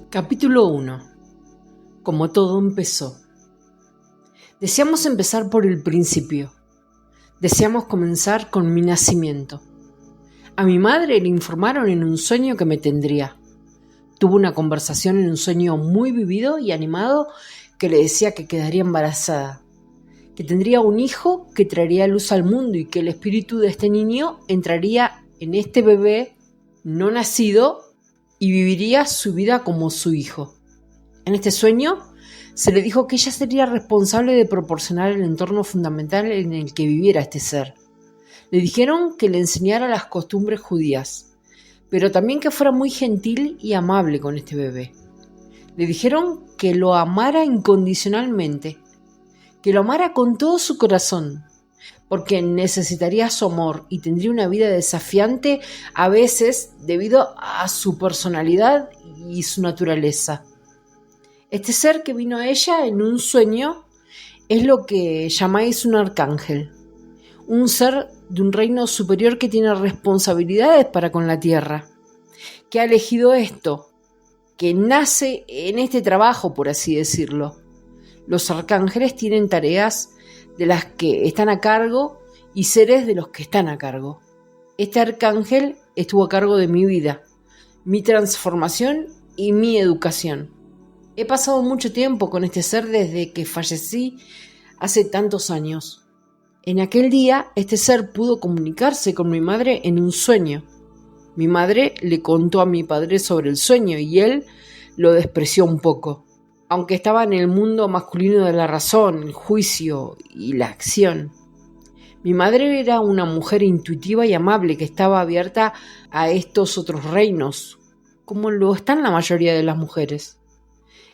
Capítulo 1. Como todo empezó. Deseamos empezar por el principio. Deseamos comenzar con mi nacimiento. A mi madre le informaron en un sueño que me tendría. Tuvo una conversación en un sueño muy vivido y animado que le decía que quedaría embarazada, que tendría un hijo que traería luz al mundo y que el espíritu de este niño entraría en este bebé no nacido y viviría su vida como su hijo. En este sueño se le dijo que ella sería responsable de proporcionar el entorno fundamental en el que viviera este ser. Le dijeron que le enseñara las costumbres judías, pero también que fuera muy gentil y amable con este bebé. Le dijeron que lo amara incondicionalmente, que lo amara con todo su corazón, porque necesitaría su amor y tendría una vida desafiante a veces debido a su personalidad y su naturaleza. Este ser que vino a ella en un sueño es lo que llamáis un arcángel, un ser de un reino superior que tiene responsabilidades para con la tierra, que ha elegido esto, que nace en este trabajo, por así decirlo. Los arcángeles tienen tareas de las que están a cargo y seres de los que están a cargo. Este arcángel estuvo a cargo de mi vida, mi transformación y mi educación. He pasado mucho tiempo con este ser desde que fallecí hace tantos años. En aquel día, este ser pudo comunicarse con mi madre en un sueño. Mi madre le contó a mi padre sobre el sueño y él lo despreció un poco, aunque estaba en el mundo masculino de la razón, el juicio y la acción. Mi madre era una mujer intuitiva y amable que estaba abierta a estos otros reinos, como lo están la mayoría de las mujeres.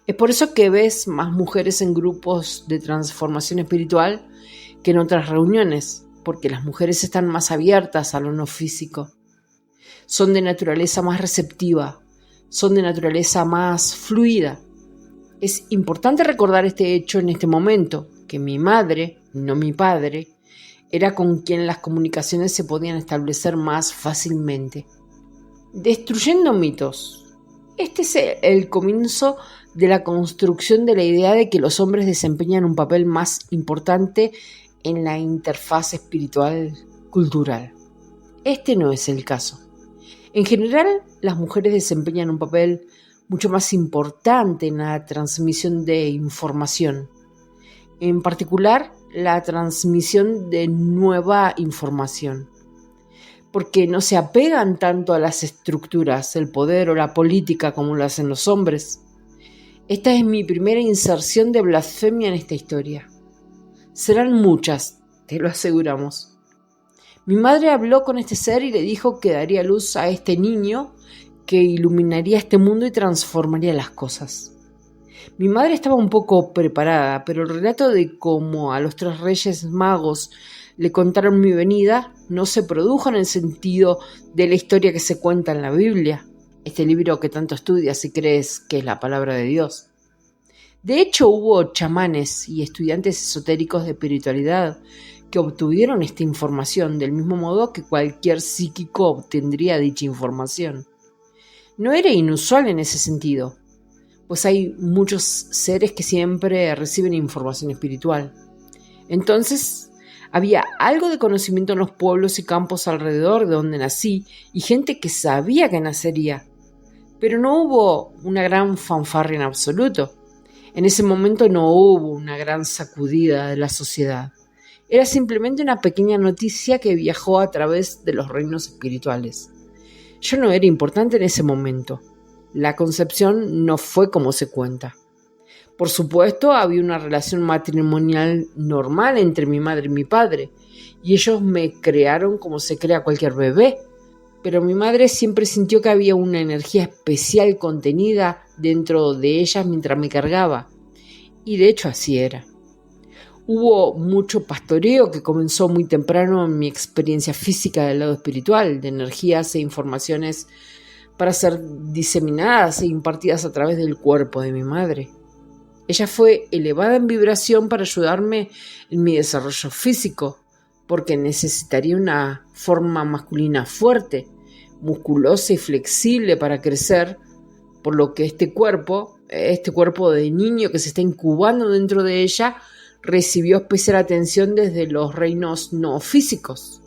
Es por eso que ves más mujeres en grupos de transformación espiritual que en otras reuniones, porque las mujeres están más abiertas a lo no físico. Son de naturaleza más receptiva, son de naturaleza más fluida. Es importante recordar este hecho en este momento, que mi madre, no mi padre, era con quien las comunicaciones se podían establecer más fácilmente. Destruyendo mitos. Este es el comienzo de la construcción de la idea de que los hombres desempeñan un papel más importante en la interfaz espiritual cultural. Este no es el caso. En general, las mujeres desempeñan un papel mucho más importante en la transmisión de información, en particular la transmisión de nueva información, porque no se apegan tanto a las estructuras, el poder o la política como lo hacen los hombres. Esta es mi primera inserción de blasfemia en esta historia. Serán muchas, te lo aseguramos. Mi madre habló con este ser y le dijo que daría luz a este niño que iluminaría este mundo y transformaría las cosas. Mi madre estaba un poco preparada, pero el relato de cómo a los 3 reyes magos le contaron mi venida no se produjo en el sentido de la historia que se cuenta en la Biblia, este libro que tanto estudias y crees que es la palabra de Dios. De hecho, hubo chamanes y estudiantes esotéricos de espiritualidad que obtuvieron esta información del mismo modo que cualquier psíquico obtendría dicha información. No era inusual en ese sentido, pues hay muchos seres que siempre reciben información espiritual. Entonces, había algo de conocimiento en los pueblos y campos alrededor de donde nací y gente que sabía que nacería, pero no hubo una gran fanfarria en absoluto. En ese momento no hubo una gran sacudida de la sociedad. Era simplemente una pequeña noticia que viajó a través de los reinos espirituales. Yo no era importante en ese momento. La concepción no fue como se cuenta. Por supuesto, había una relación matrimonial normal entre mi madre y mi padre, y ellos me crearon como se crea cualquier bebé. Pero mi madre siempre sintió que había una energía especial contenida dentro de ellas mientras me cargaba. Y de hecho así era. Hubo mucho pastoreo que comenzó muy temprano en mi experiencia física del lado espiritual, de energías e informaciones para ser diseminadas e impartidas a través del cuerpo de mi madre. Ella fue elevada en vibración para ayudarme en mi desarrollo físico, porque necesitaría una forma masculina fuerte, musculosa y flexible para crecer, por lo que este cuerpo de niño que se está incubando dentro de ella, recibió especial atención desde los reinos no físicos.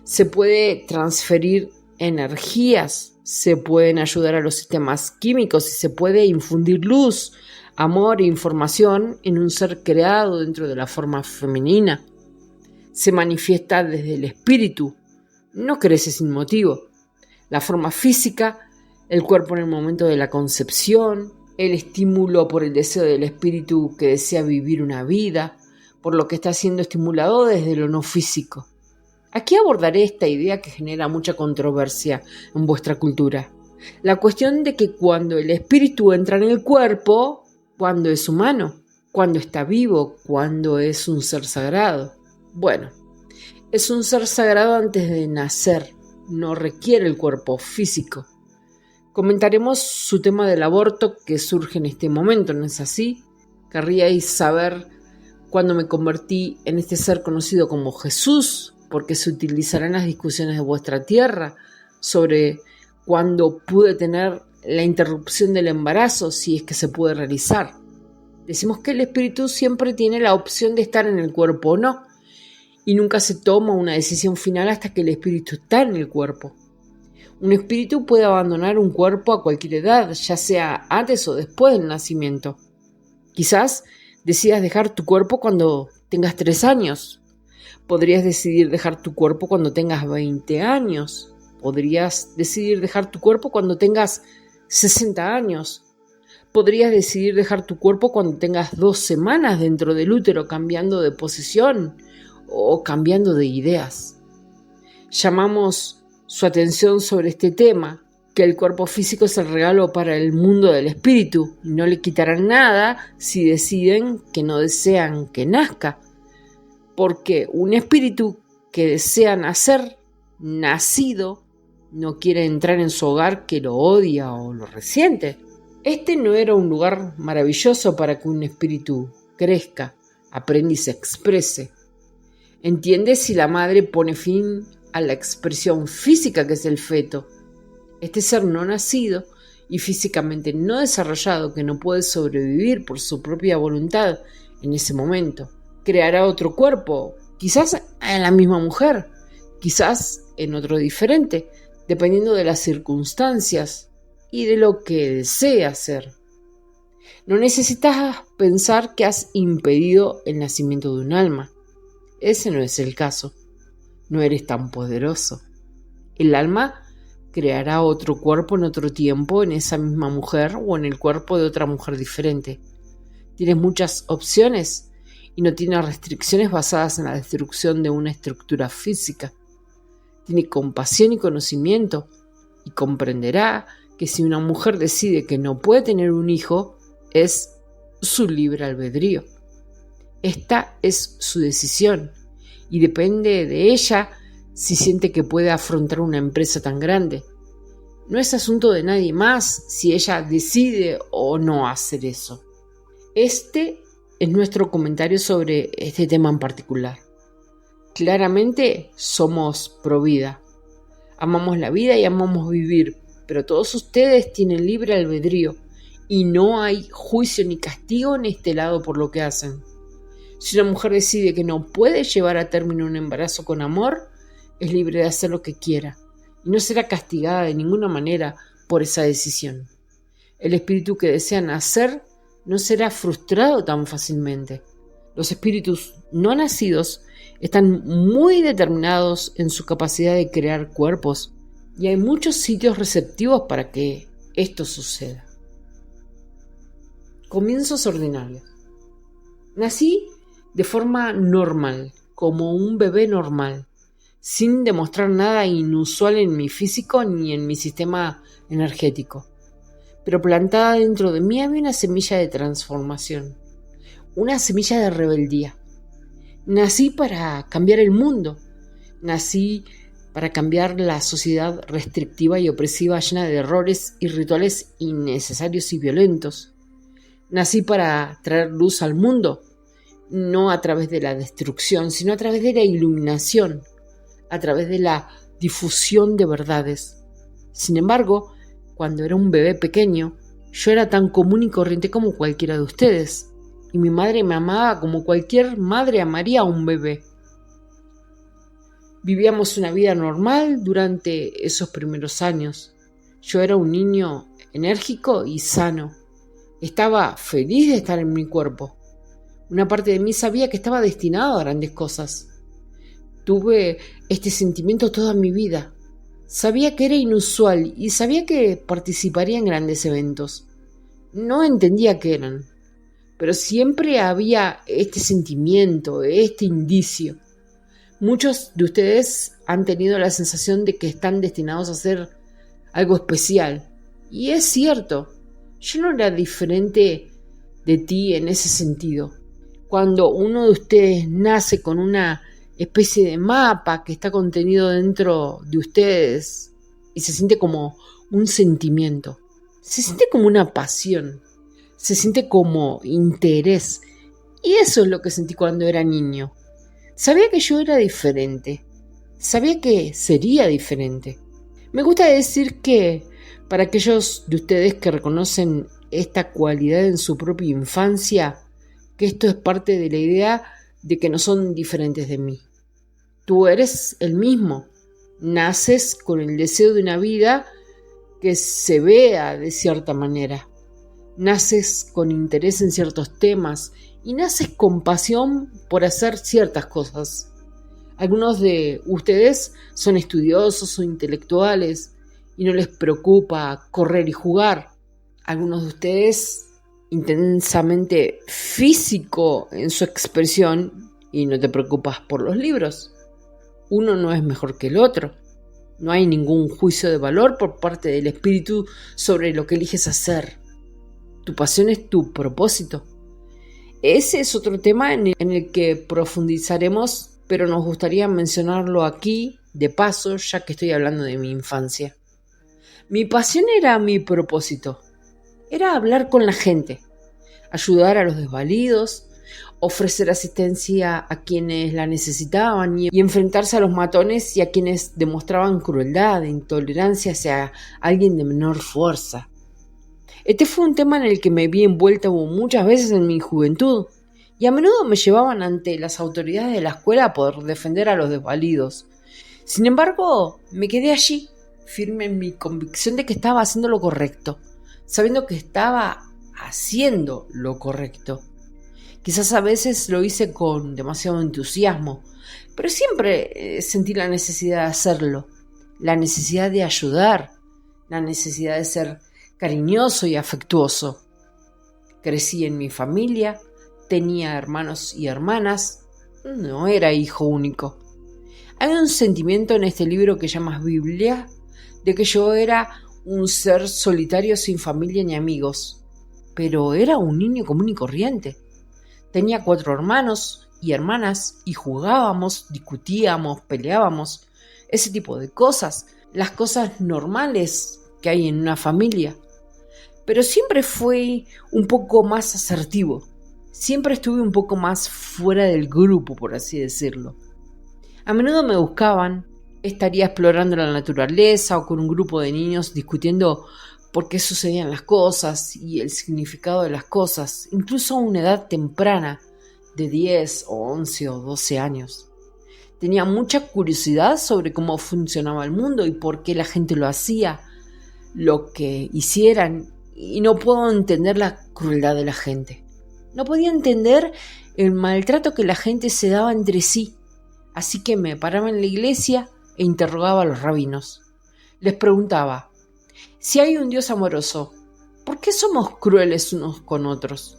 Se puede transferir energías, se pueden ayudar a los sistemas químicos y se puede infundir luz, amor e información en un ser creado dentro de la forma femenina. Se manifiesta desde el espíritu, no crece sin motivo. La forma física, el cuerpo en el momento de la concepción, el estímulo por el deseo del espíritu que desea vivir una vida, por lo que está siendo estimulado desde lo no físico. Aquí abordaré esta idea que genera mucha controversia en vuestra cultura. La cuestión de que cuando el espíritu entra en el cuerpo, cuando es humano, cuando está vivo, cuando es un ser sagrado. Bueno, es un ser sagrado antes de nacer, no requiere el cuerpo físico. Comentaremos su tema del aborto que surge en este momento, ¿no es así? Querríais saber cuándo me convertí en este ser conocido como Jesús, porque se utilizarán las discusiones de vuestra tierra sobre cuándo pude tener la interrupción del embarazo, si es que se puede realizar. Decimos que el espíritu siempre tiene la opción de estar en el cuerpo o no, y nunca se toma una decisión final hasta que el espíritu está en el cuerpo. Un espíritu puede abandonar un cuerpo a cualquier edad, ya sea antes o después del nacimiento. Quizás decidas dejar tu cuerpo cuando tengas 3 años. Podrías decidir dejar tu cuerpo cuando tengas 20 años. Podrías decidir dejar tu cuerpo cuando tengas 60 años. Podrías decidir dejar tu cuerpo cuando tengas 2 semanas dentro del útero, cambiando de posición o cambiando de ideas. Llamamos su atención sobre este tema, que el cuerpo físico es el regalo para el mundo del espíritu y no le quitarán nada si deciden que no desean que nazca, porque un espíritu que desea nacer, nacido, no quiere entrar en su hogar que lo odia o lo resiente. Este no era un lugar maravilloso para que un espíritu crezca, aprenda y se exprese. Entiende si la madre pone fin a la expresión física que es el feto. Este ser no nacido y físicamente no desarrollado, que no puede sobrevivir por su propia voluntad en ese momento, creará otro cuerpo, quizás en la misma mujer, quizás en otro diferente, dependiendo de las circunstancias y de lo que desea hacer. No necesitas pensar que has impedido el nacimiento de un alma. Ese no es el caso. No eres tan poderoso. El alma creará otro cuerpo en otro tiempo, en esa misma mujer o en el cuerpo de otra mujer diferente. Tienes muchas opciones y no tienes restricciones basadas en la destrucción de una estructura física. Tiene compasión y conocimiento y comprenderá que si una mujer decide que no puede tener un hijo, es su libre albedrío. Esta es su decisión y depende de ella si siente que puede afrontar una empresa tan grande. No es asunto de nadie más si ella decide o no hacer eso. Este es nuestro comentario sobre este tema en particular. Claramente somos pro vida. Amamos la vida y amamos vivir, pero todos ustedes tienen libre albedrío y no hay juicio ni castigo en este lado por lo que hacen. Si una mujer decide que no puede llevar a término un embarazo con amor, es libre de hacer lo que quiera y no será castigada de ninguna manera por esa decisión. El espíritu que desea nacer no será frustrado tan fácilmente. Los espíritus no nacidos están muy determinados en su capacidad de crear cuerpos y hay muchos sitios receptivos para que esto suceda. Comienzos ordinarios. Nací de forma normal, como un bebé normal, sin demostrar nada inusual en mi físico ni en mi sistema energético. Pero plantada dentro de mí había una semilla de transformación, una semilla de rebeldía. Nací para cambiar el mundo, nací para cambiar la sociedad restrictiva y opresiva llena de errores y rituales innecesarios y violentos. Nací para traer luz al mundo, no a través de la destrucción, sino a través de la iluminación, a través de la difusión de verdades. Sin embargo, cuando era un bebé pequeño, yo era tan común y corriente como cualquiera de ustedes, y mi madre me amaba como cualquier madre amaría a un bebé. Vivíamos una vida normal durante esos primeros años. Yo era un niño enérgico y sano. Estaba feliz de estar en mi cuerpo. Una parte de mí sabía que estaba destinado a grandes cosas. Tuve este sentimiento toda mi vida. Sabía que era inusual y sabía que participaría en grandes eventos. No entendía qué eran, pero siempre había este sentimiento, este indicio. Muchos de ustedes han tenido la sensación de que están destinados a hacer algo especial. Y es cierto, yo no era diferente de ti en ese sentido. Cuando uno de ustedes nace con una especie de mapa que está contenido dentro de ustedes y se siente como un sentimiento, se siente como una pasión, se siente como interés. Y eso es lo que sentí cuando era niño. Sabía que yo era diferente, sabía que sería diferente. Me gusta decir que para aquellos de ustedes que reconocen esta cualidad en su propia infancia, que esto es parte de la idea de que no son diferentes de mí. Tú eres el mismo, naces con el deseo de una vida que se vea de cierta manera. Naces con interés en ciertos temas y naces con pasión por hacer ciertas cosas. Algunos de ustedes son estudiosos o intelectuales y no les preocupa correr y jugar. Algunos de ustedes intensamente físico en su expresión y no te preocupas por los libros. Uno no es mejor que el otro. No hay ningún juicio de valor por parte del espíritu sobre lo que eliges hacer. Tu pasión es tu propósito. Ese es otro tema en el que profundizaremos, pero nos gustaría mencionarlo aquí, de paso, ya que estoy hablando de mi infancia. Mi pasión era mi propósito. Era hablar con la gente, ayudar a los desvalidos, ofrecer asistencia a quienes la necesitaban y enfrentarse a los matones y a quienes demostraban crueldad e intolerancia hacia alguien de menor fuerza. Este fue un tema en el que me vi envuelta muchas veces en mi juventud y a menudo me llevaban ante las autoridades de la escuela por defender a los desvalidos. Sin embargo, me quedé allí, firme en mi convicción de que estaba haciendo lo correcto, sabiendo que estaba haciendo lo correcto. Quizás a veces lo hice con demasiado entusiasmo, pero siempre sentí la necesidad de hacerlo, la necesidad de ayudar, la necesidad de ser cariñoso y afectuoso. Crecí en mi familia, tenía hermanos y hermanas, no era hijo único. Hay un sentimiento en este libro que llamas Biblia, de que yo era un ser solitario sin familia ni amigos, pero era un niño común y corriente. Tenía 4 hermanos y hermanas y jugábamos, discutíamos, peleábamos, ese tipo de cosas, las cosas normales que hay en una familia. Pero siempre fui un poco más asertivo, siempre estuve un poco más fuera del grupo, por así decirlo. A menudo me buscaban, estaría explorando la naturaleza o con un grupo de niños discutiendo por qué sucedían las cosas y el significado de las cosas, incluso a una edad temprana de 10 o 11 o 12 años. Tenía mucha curiosidad sobre cómo funcionaba el mundo y por qué la gente lo hacía, lo que hicieran, y no puedo entender la crueldad de la gente. No podía entender el maltrato que la gente se daba entre sí, así que me paraba en la iglesia e interrogaba a los rabinos. Les preguntaba: si hay un Dios amoroso, ¿por qué somos crueles unos con otros?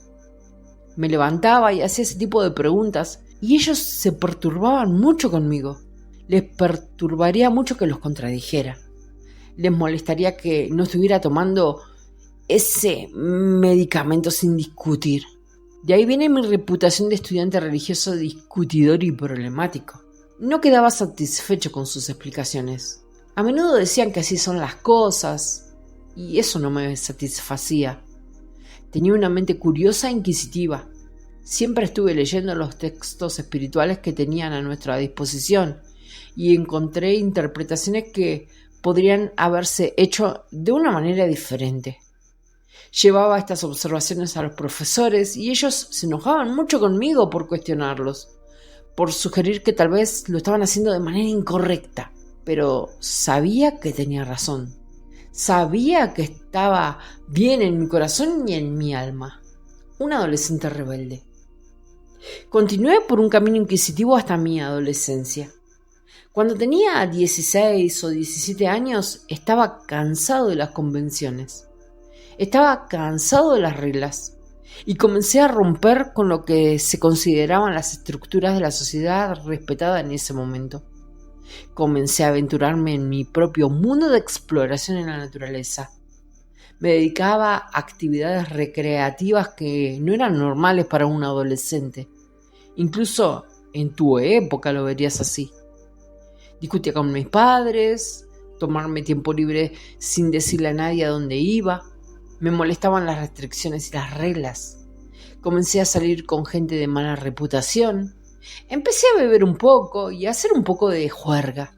Me levantaba y hacía ese tipo de preguntas y ellos se perturbaban mucho conmigo. Les perturbaría mucho que los contradijera. Les molestaría que no estuviera tomando ese medicamento sin discutir. De ahí viene mi reputación de estudiante religioso discutidor y problemático. No quedaba satisfecho con sus explicaciones. A menudo decían que así son las cosas, y eso no me satisfacía. Tenía una mente curiosa e inquisitiva. Siempre estuve leyendo los textos espirituales que tenían a nuestra disposición y encontré interpretaciones que podrían haberse hecho de una manera diferente. Llevaba estas observaciones a los profesores y ellos se enojaban mucho conmigo por cuestionarlos, por sugerir que tal vez lo estaban haciendo de manera incorrecta. Pero sabía que tenía razón. Sabía que estaba bien en mi corazón y en mi alma. Un adolescente rebelde. Continué por un camino inquisitivo hasta mi adolescencia. Cuando tenía 16 o 17 años, estaba cansado de las convenciones. Estaba cansado de las reglas. Y comencé a romper con lo que se consideraban las estructuras de la sociedad respetada en ese momento. Comencé a aventurarme en mi propio mundo de exploración en la naturaleza. Me dedicaba a actividades recreativas que no eran normales para un adolescente. Incluso en tu época lo verías así. Discutía con mis padres, tomarme tiempo libre sin decirle a nadie a dónde iba. Me molestaban las restricciones y las reglas. Comencé a salir con gente de mala reputación. Empecé a beber un poco y a hacer un poco de juerga.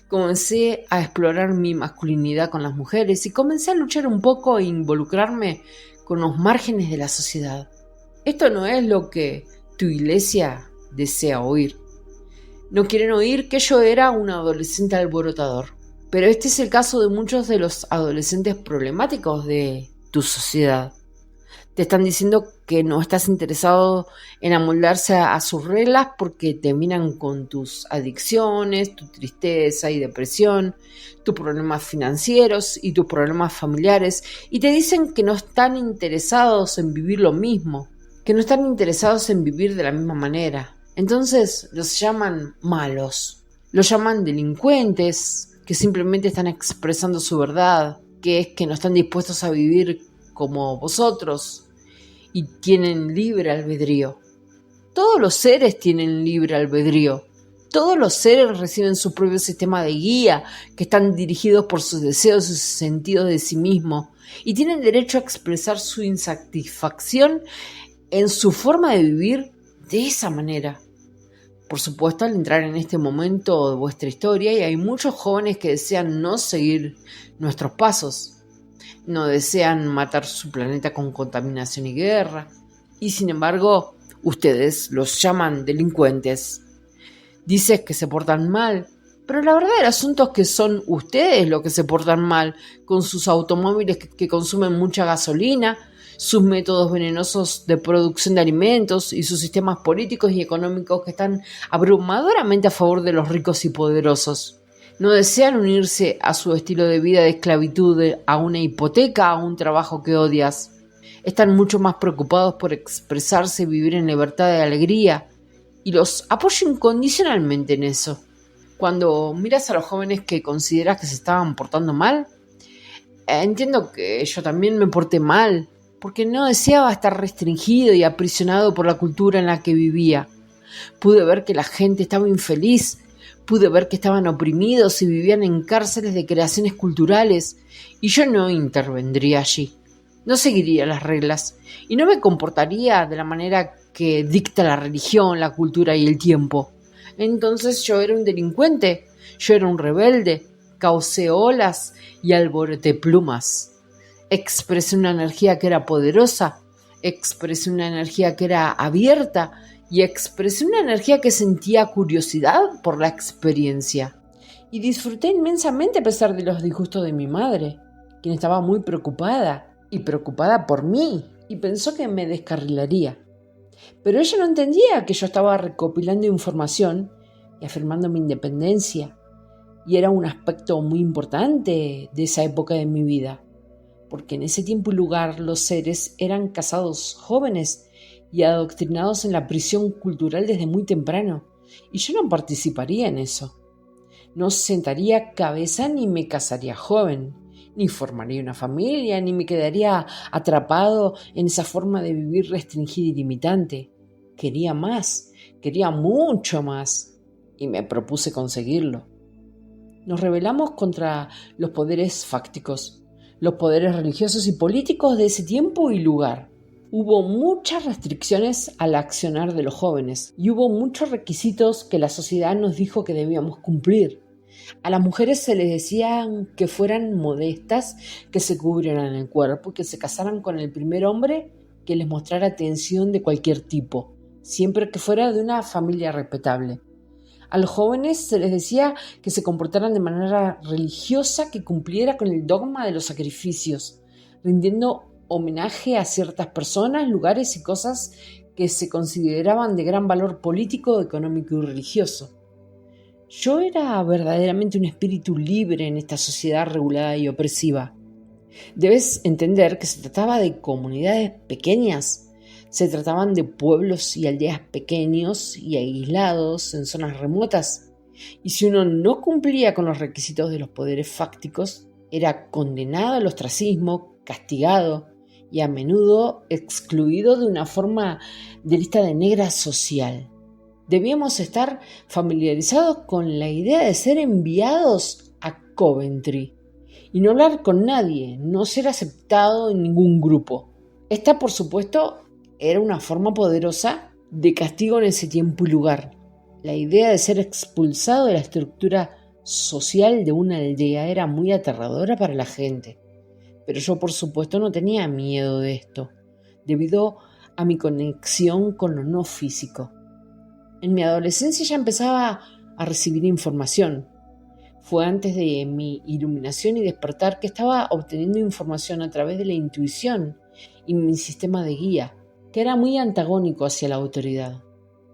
Comencé a explorar mi masculinidad con las mujeres y comencé a luchar un poco e involucrarme con los márgenes de la sociedad. Esto no es lo que tu iglesia desea oír. No quieren oír que yo era un adolescente alborotador. Pero este es el caso de muchos de los adolescentes problemáticos de tu sociedad. Te están diciendo que no estás interesado en amoldarse a sus reglas porque te miran con tus adicciones, tu tristeza y depresión, tus problemas financieros y tus problemas familiares, y te dicen que no están interesados en vivir lo mismo, que no están interesados en vivir de la misma manera. Entonces los llaman malos, los llaman delincuentes, que simplemente están expresando su verdad, que es que no están dispuestos a vivir como vosotros y tienen libre albedrío. Todos los seres tienen libre albedrío. Todos los seres reciben su propio sistema de guía, que están dirigidos por sus deseos y sus sentidos de sí mismos, y tienen derecho a expresar su insatisfacción en su forma de vivir de esa manera. Por supuesto, al entrar en este momento de vuestra historia, y hay muchos jóvenes que desean no seguir nuestros pasos, no desean matar su planeta con contaminación y guerra, y sin embargo, ustedes los llaman delincuentes. Dices que se portan mal, pero la verdad del asunto es que son ustedes los que se portan mal, con sus automóviles que consumen mucha gasolina, sus métodos venenosos de producción de alimentos y sus sistemas políticos y económicos que están abrumadoramente a favor de los ricos y poderosos. No desean unirse a su estilo de vida de esclavitud, a una hipoteca, a un trabajo que odias. Están mucho más preocupados por expresarse y vivir en libertad y alegría, y los apoyo incondicionalmente en eso. Cuando miras a los jóvenes que consideras que se estaban portando mal, entiendo que yo también me porté mal, porque no deseaba estar restringido y aprisionado por la cultura en la que vivía. Pude ver que la gente estaba infeliz, pude ver que estaban oprimidos y vivían en cárceles de creaciones culturales, y yo no intervendría allí. No seguiría las reglas, y no me comportaría de la manera que dicta la religión, la cultura y el tiempo. Entonces yo era un delincuente, yo era un rebelde, causé olas y alboroté plumas. Expresé una energía que era poderosa, expresé una energía que era abierta y expresé una energía que sentía curiosidad por la experiencia. Y disfruté inmensamente a pesar de los disgustos de mi madre, quien estaba muy preocupada por mí y pensó que me descarrilaría. Pero ella no entendía que yo estaba recopilando información y afirmando mi independencia, y era un aspecto muy importante de esa época de mi vida, porque en ese tiempo y lugar los seres eran casados jóvenes y adoctrinados en la prisión cultural desde muy temprano, y yo no participaría en eso. No sentaría cabeza ni me casaría joven, ni formaría una familia, ni me quedaría atrapado en esa forma de vivir restringida y limitante. Quería más, quería mucho más, y me propuse conseguirlo. Nos rebelamos contra los poderes fácticos, los poderes religiosos y políticos de ese tiempo y lugar. Hubo muchas restricciones al accionar de los jóvenes y hubo muchos requisitos que la sociedad nos dijo que debíamos cumplir. A las mujeres se les decía que fueran modestas, que se cubrieran el cuerpo y que se casaran con el primer hombre que les mostrara atención de cualquier tipo, siempre que fuera de una familia respetable. A los jóvenes se les decía que se comportaran de manera religiosa, que cumpliera con el dogma de los sacrificios, rindiendo homenaje a ciertas personas, lugares y cosas que se consideraban de gran valor político, económico y religioso. Yo era verdaderamente un espíritu libre en esta sociedad regulada y opresiva. Debes entender que se trataba de comunidades pequeñas, se trataban de pueblos y aldeas pequeños y aislados en zonas remotas, y si uno no cumplía con los requisitos de los poderes fácticos, era condenado al ostracismo, castigado y a menudo excluido de una forma de lista de negra social. Debíamos estar familiarizados con la idea de ser enviados a Coventry y no hablar con nadie, no ser aceptado en ningún grupo. Esta, por supuesto, era una forma poderosa de castigo en ese tiempo y lugar. La idea de ser expulsado de la estructura social de una aldea era muy aterradora para la gente. Pero yo, por supuesto, no tenía miedo de esto, debido a mi conexión con lo no físico. En mi adolescencia ya empezaba a recibir información. Fue antes de mi iluminación y despertar que estaba obteniendo información a través de la intuición y mi sistema de guía, que era muy antagónico hacia la autoridad.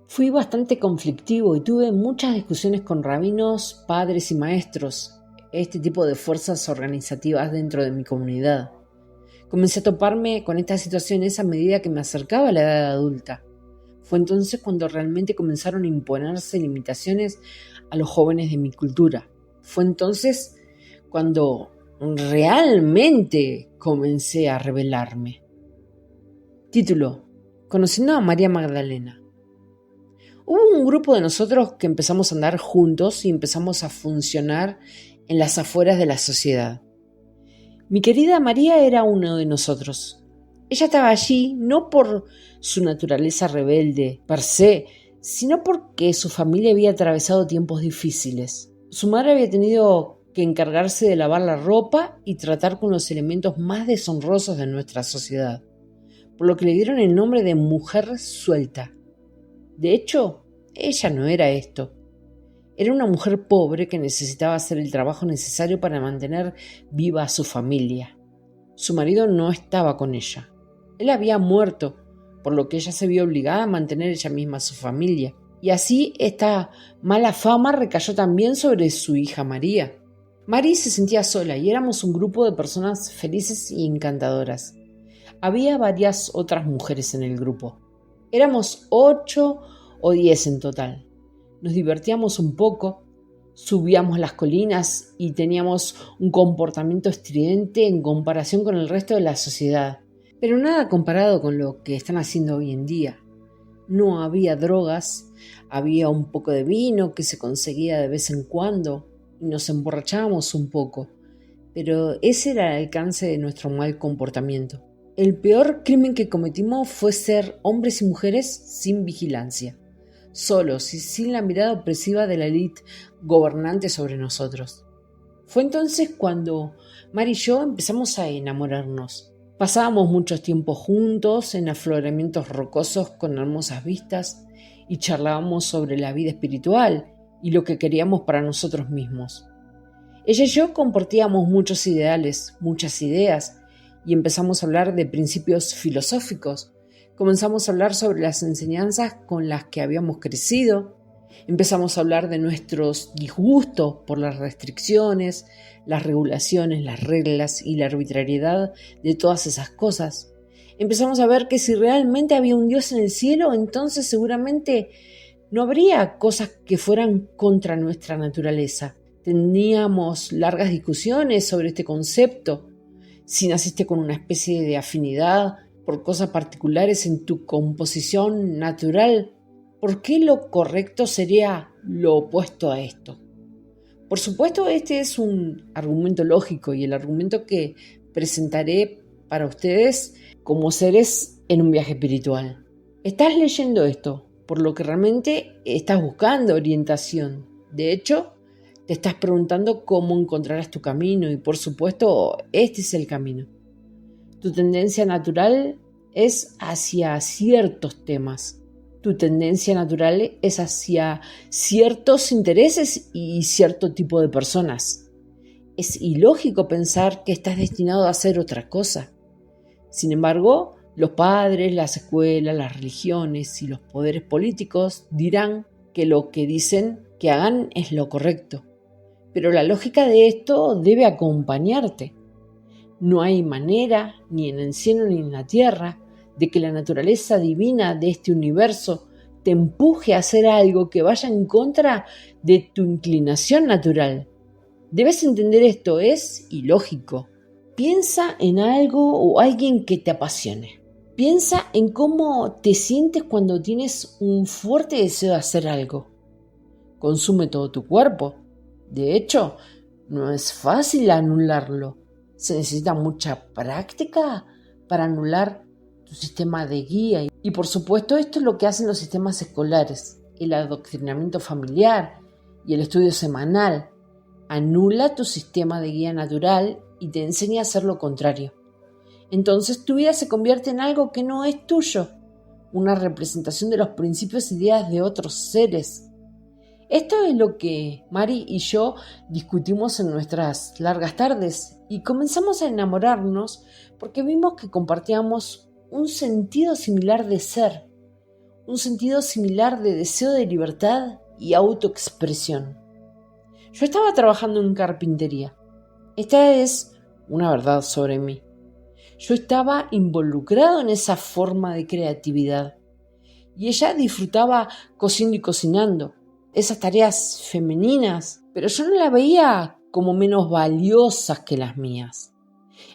Fui bastante conflictivo y tuve muchas discusiones con rabinos, padres y maestros, este tipo de fuerzas organizativas dentro de mi comunidad. Comencé a toparme con estas situaciones a medida que me acercaba a la edad adulta. Fue entonces cuando realmente comenzaron a imponerse limitaciones a los jóvenes de mi cultura. Fue entonces cuando realmente comencé a rebelarme. Título: Conociendo a María Magdalena. Hubo un grupo de nosotros que empezamos a andar juntos y empezamos a funcionar en las afueras de la sociedad. Mi querida María era uno de nosotros. Ella estaba allí no por su naturaleza rebelde per se, sino porque su familia había atravesado tiempos difíciles. Su madre había tenido que encargarse de lavar la ropa y tratar con los elementos más deshonrosos de nuestra sociedad, por lo que le dieron el nombre de mujer suelta. De hecho, ella no era esto. Era una mujer pobre que necesitaba hacer el trabajo necesario para mantener viva a su familia. Su marido no estaba con ella. Él había muerto, por lo que ella se vio obligada a mantener ella misma a su familia. Y así esta mala fama recayó también sobre su hija María. María se sentía sola y éramos un grupo de personas felices y encantadoras. Había varias otras mujeres en el grupo. Éramos 8 o 10 en total. Nos divertíamos un poco, subíamos las colinas y teníamos un comportamiento estridente en comparación con el resto de la sociedad. Pero nada comparado con lo que están haciendo hoy en día. No había drogas, había un poco de vino que se conseguía de vez en cuando y nos emborrachábamos un poco, pero ese era el alcance de nuestro mal comportamiento. El peor crimen que cometimos fue ser hombres y mujeres sin vigilancia, solos y sin la mirada opresiva de la élite gobernante sobre nosotros. Fue entonces cuando Mari y yo empezamos a enamorarnos. Pasábamos muchos tiempos juntos en afloramientos rocosos con hermosas vistas y charlábamos sobre la vida espiritual y lo que queríamos para nosotros mismos. Ella y yo compartíamos muchos ideales, muchas ideas y empezamos a hablar de principios filosóficos. Comenzamos a hablar sobre las enseñanzas con las que habíamos crecido. Empezamos a hablar de nuestros disgustos por las restricciones, las regulaciones, las reglas y la arbitrariedad de todas esas cosas. Empezamos a ver que si realmente había un Dios en el cielo, entonces seguramente no habría cosas que fueran contra nuestra naturaleza. Teníamos largas discusiones sobre este concepto. Si naciste con una especie de afinidad por cosas particulares en tu composición natural, ¿por qué lo correcto sería lo opuesto a esto? Por supuesto, este es un argumento lógico y el argumento que presentaré para ustedes como seres en un viaje espiritual. Estás leyendo esto, por lo que realmente estás buscando orientación. De hecho, Te estás preguntando cómo encontrarás tu camino y por supuesto este es el camino. Tu tendencia natural es hacia ciertos temas. Tu tendencia natural es hacia ciertos intereses y cierto tipo de personas. Es ilógico pensar que estás destinado a hacer otra cosa. Sin embargo, los padres, las escuelas, las religiones y los poderes políticos dirán que lo que dicen que hagan es lo correcto. Pero la lógica de esto debe acompañarte. No hay manera, ni en el cielo ni en la tierra, de que la naturaleza divina de este universo te empuje a hacer algo que vaya en contra de tu inclinación natural. Debes entender esto, es ilógico. Piensa en algo o alguien que te apasione. Piensa en cómo te sientes cuando tienes un fuerte deseo de hacer algo. Consume todo tu cuerpo. De hecho, no es fácil anularlo. Se necesita mucha práctica para anular tu sistema de guía. Y por supuesto, esto es lo que hacen los sistemas escolares, el adoctrinamiento familiar y el estudio semanal. Anula tu sistema de guía natural y te enseña a hacer lo contrario. Entonces tu vida se convierte en algo que no es tuyo, una representación de los principios e ideas de otros seres. Esto es lo que Mari y yo discutimos en nuestras largas tardes y comenzamos a enamorarnos porque vimos que compartíamos un sentido similar de ser, un sentido similar de deseo de libertad y autoexpresión. Yo estaba trabajando en carpintería. Esta es una verdad sobre mí. Yo estaba involucrado en esa forma de creatividad y ella disfrutaba cosiendo y cocinando, esas tareas femeninas, pero yo no las veía como menos valiosas que las mías.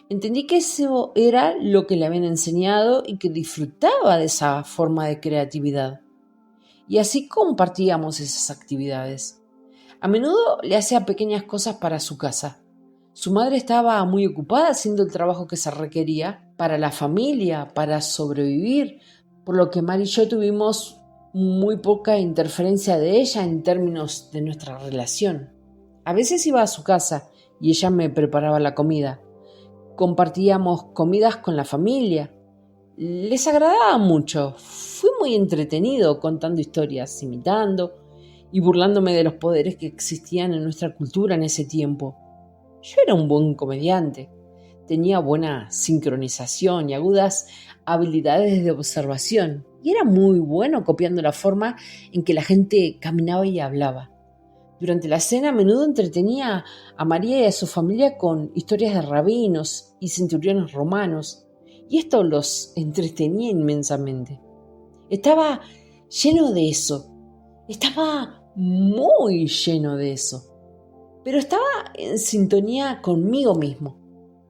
Entendí que eso era lo que le habían enseñado y que disfrutaba de esa forma de creatividad. Y así compartíamos esas actividades. A menudo le hacía pequeñas cosas para su casa. Su madre estaba muy ocupada haciendo el trabajo que se requería para la familia, para sobrevivir, por lo que Mari y yo tuvimos muy poca interferencia de ella en términos de nuestra relación. A veces iba a su casa y ella me preparaba la comida. Compartíamos comidas con la familia. Les agradaba mucho. Fui muy entretenido contando historias, imitando y burlándome de los poderes que existían en nuestra cultura en ese tiempo. Yo era un buen comediante. Tenía buena sincronización y agudas habilidades de observación. Y era muy bueno copiando la forma en que la gente caminaba y hablaba. Durante la cena a menudo entretenía a María y a su familia con historias de rabinos y centuriones romanos. Y esto los entretenía inmensamente. Estaba lleno de eso. Estaba muy lleno de eso. Pero estaba en sintonía conmigo mismo.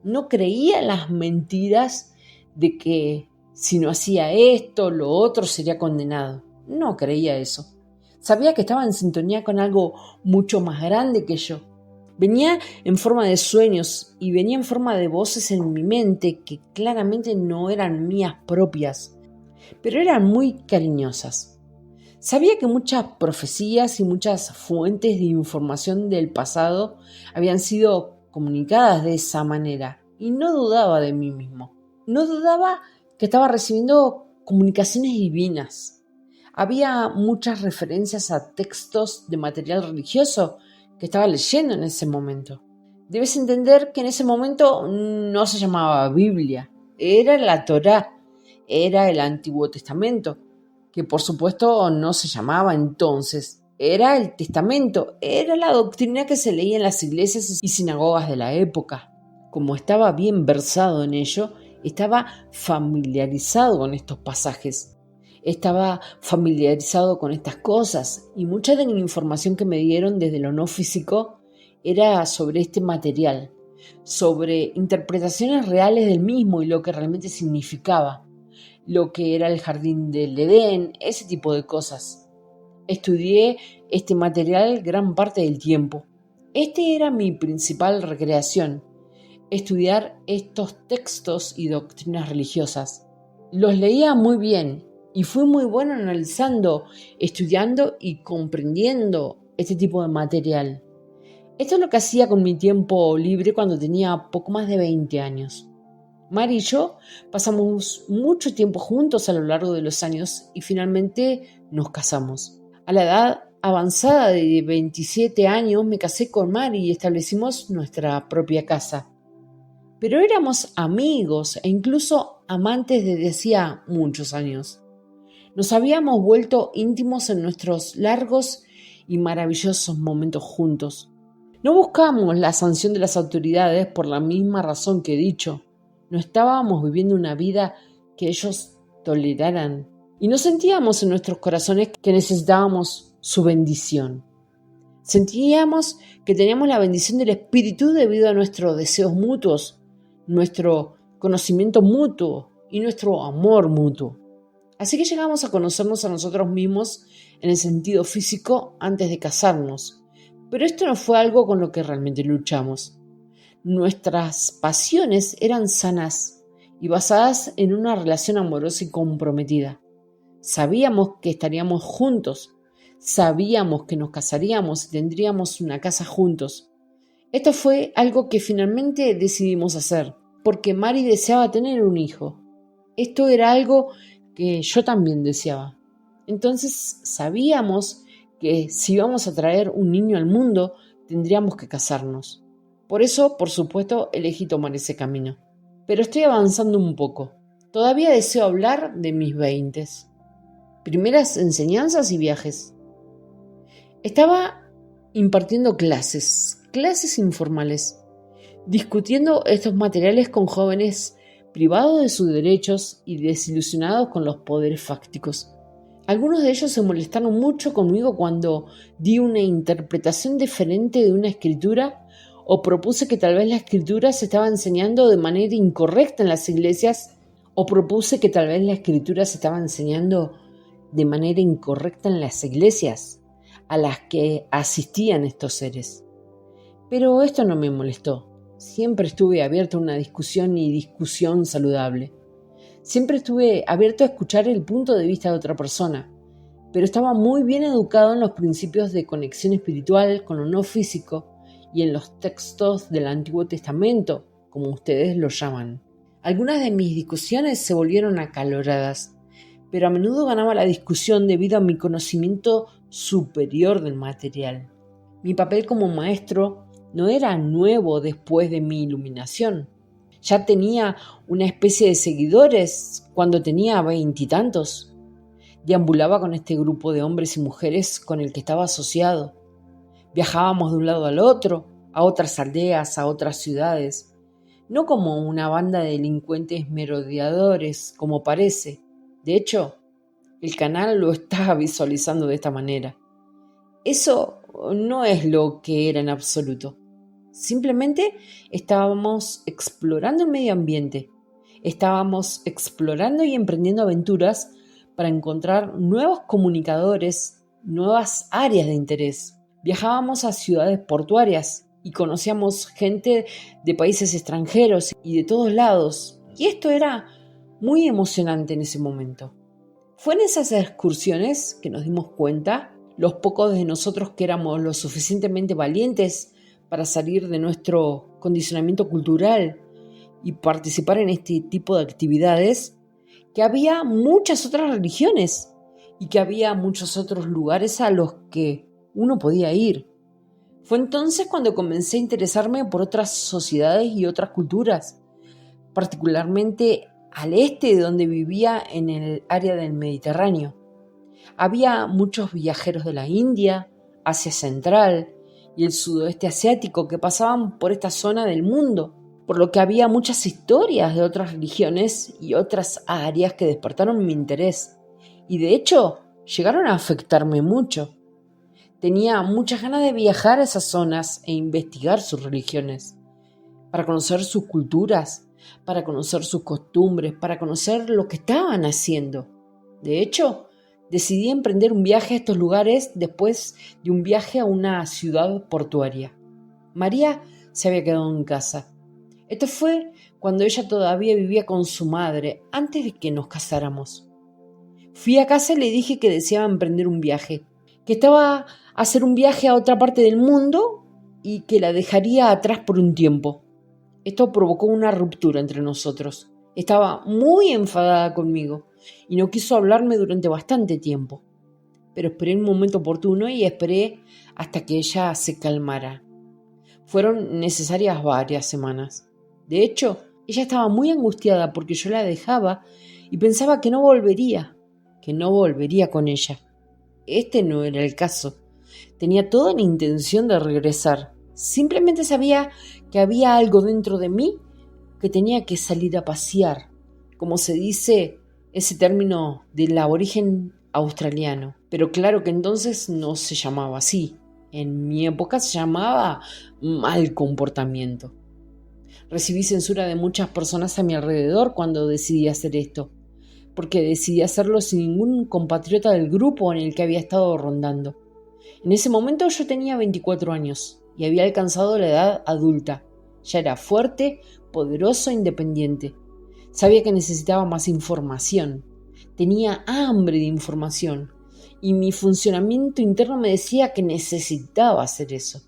No creía en las mentiras de que si no hacía esto, lo otro sería condenado. No creía eso. Sabía que estaba en sintonía con algo mucho más grande que yo. Venía en forma de sueños y venía en forma de voces en mi mente que claramente no eran mías propias, pero eran muy cariñosas. Sabía que muchas profecías y muchas fuentes de información del pasado habían sido comunicadas de esa manera y no dudaba de mí mismo. No dudaba que estaba recibiendo comunicaciones divinas. Había muchas referencias a textos de material religioso que estaba leyendo en ese momento. Debes entender que en ese momento no se llamaba Biblia, era la Torá, era el Antiguo Testamento, que por supuesto no se llamaba entonces, era el Testamento, era la doctrina que se leía en las iglesias y sinagogas de la época. Como estaba bien versado en ello, estaba familiarizado con estos pasajes, estaba familiarizado con estas cosas y mucha de la información que me dieron desde lo no físico era sobre este material, sobre interpretaciones reales del mismo y lo que realmente significaba, lo que era el jardín del Edén, ese tipo de cosas. Estudié este material gran parte del tiempo. Este era mi principal recreación, estudiar estos textos y doctrinas religiosas. Los leía muy bien y fui muy bueno analizando, estudiando y comprendiendo este tipo de material. Esto es lo que hacía con mi tiempo libre cuando tenía poco más de 20 años. Mari y yo pasamos mucho tiempo juntos a lo largo de los años y finalmente nos casamos. A la edad avanzada de 27 años me casé con Mari y establecimos nuestra propia casa. Pero éramos amigos e incluso amantes desde hacía muchos años. Nos habíamos vuelto íntimos en nuestros largos y maravillosos momentos juntos. No buscábamos la sanción de las autoridades por la misma razón que he dicho. No estábamos viviendo una vida que ellos toleraran y no sentíamos en nuestros corazones que necesitábamos su bendición. Sentíamos que teníamos la bendición del Espíritu debido a nuestros deseos mutuos, nuestro conocimiento mutuo y nuestro amor mutuo. Así que llegamos a conocernos a nosotros mismos en el sentido físico antes de casarnos. Pero esto no fue algo con lo que realmente luchamos. Nuestras pasiones eran sanas y basadas en una relación amorosa y comprometida. Sabíamos que estaríamos juntos, sabíamos que nos casaríamos y tendríamos una casa juntos. Esto fue algo que finalmente decidimos hacer, porque Mari deseaba tener un hijo. Esto era algo que yo también deseaba. Entonces sabíamos que si íbamos a traer un niño al mundo, tendríamos que casarnos. Por eso, por supuesto, elegí tomar ese camino. Pero estoy avanzando un poco. Todavía deseo hablar de mis 20s. Primeras enseñanzas y viajes. Estaba impartiendo clases informales, discutiendo estos materiales con jóvenes privados de sus derechos y desilusionados con los poderes fácticos. Algunos de ellos se molestaron mucho conmigo cuando di una interpretación diferente de una escritura o propuse que tal vez la escritura se estaba enseñando de manera incorrecta en las iglesias a las que asistían estos seres. Pero esto no me molestó. Siempre estuve abierto a una discusión saludable. Siempre estuve abierto a escuchar el punto de vista de otra persona, pero estaba muy bien educado en los principios de conexión espiritual con lo no físico y en los textos del Antiguo Testamento, como ustedes lo llaman. Algunas de mis discusiones se volvieron acaloradas, pero a menudo ganaba la discusión debido a mi conocimiento superior del material. Mi papel como maestro no era nuevo después de mi iluminación. Ya tenía una especie de seguidores cuando tenía 20 y tantos. Deambulaba con este grupo de hombres y mujeres con el que estaba asociado. Viajábamos de un lado al otro, a otras aldeas, a otras ciudades. No como una banda de delincuentes merodeadores, como parece. De hecho, el canal lo está visualizando de esta manera. Eso no es lo que era en absoluto. Simplemente estábamos explorando el medio ambiente. Estábamos explorando y emprendiendo aventuras para encontrar nuevos comunicadores, nuevas áreas de interés. Viajábamos a ciudades portuarias y conocíamos gente de países extranjeros y de todos lados. Y esto era muy emocionante en ese momento. Fue en esas excursiones que nos dimos cuenta, los pocos de nosotros que éramos lo suficientemente valientes para salir de nuestro condicionamiento cultural y participar en este tipo de actividades, que había muchas otras religiones y que había muchos otros lugares a los que uno podía ir. Fue entonces cuando comencé a interesarme por otras sociedades y otras culturas, particularmente al este de donde vivía en el área del Mediterráneo. Había muchos viajeros de la India, Asia Central y el sudoeste asiático que pasaban por esta zona del mundo, por lo que había muchas historias de otras religiones y otras áreas que despertaron mi interés, y de hecho llegaron a afectarme mucho. Tenía muchas ganas de viajar a esas zonas e investigar sus religiones, para conocer sus culturas, para conocer sus costumbres, para conocer lo que estaban haciendo. De hecho, decidí emprender un viaje a estos lugares después de un viaje a una ciudad portuaria. María se había quedado en casa. Esto fue cuando ella todavía vivía con su madre, antes de que nos casáramos. Fui a casa y le dije que deseaba emprender un viaje, que estaba a hacer un viaje a otra parte del mundo y que la dejaría atrás por un tiempo. Esto provocó una ruptura entre nosotros. Estaba muy enfadada conmigo y no quiso hablarme durante bastante tiempo. Pero esperé un momento oportuno y esperé hasta que ella se calmara. Fueron necesarias varias semanas. De hecho, ella estaba muy angustiada porque yo la dejaba y pensaba que no volvería con ella. Este no era el caso. Tenía toda la intención de regresar. Simplemente sabía que había algo dentro de mí que tenía que salir a pasear. Como se dice ese término del aborigen australiano. Pero claro que entonces no se llamaba así. En mi época se llamaba mal comportamiento. Recibí censura de muchas personas a mi alrededor cuando decidí hacer esto, porque decidí hacerlo sin ningún compatriota del grupo en el que había estado rondando. En ese momento yo tenía 24 años y había alcanzado la edad adulta. Ya era fuerte, poderoso e independiente. Sabía que necesitaba más información. Tenía hambre de información y mi funcionamiento interno me decía que necesitaba hacer eso.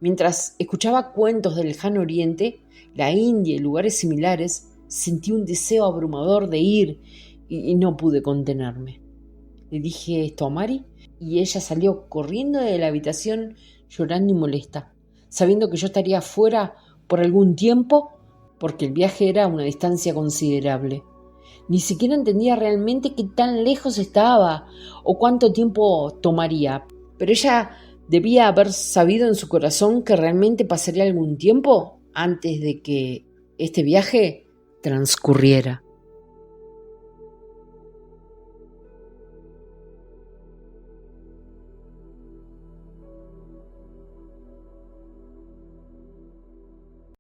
Mientras escuchaba cuentos del lejano oriente, la India y lugares similares, sentí un deseo abrumador de ir y no pude contenerme. Le dije esto a Mari y ella salió corriendo de la habitación llorando y molesta, sabiendo que yo estaría fuera por algún tiempo porque el viaje era a una distancia considerable. Ni siquiera entendía realmente qué tan lejos estaba o cuánto tiempo tomaría, pero ella debía haber sabido en su corazón que realmente pasaría algún tiempo antes de que este viaje transcurriera.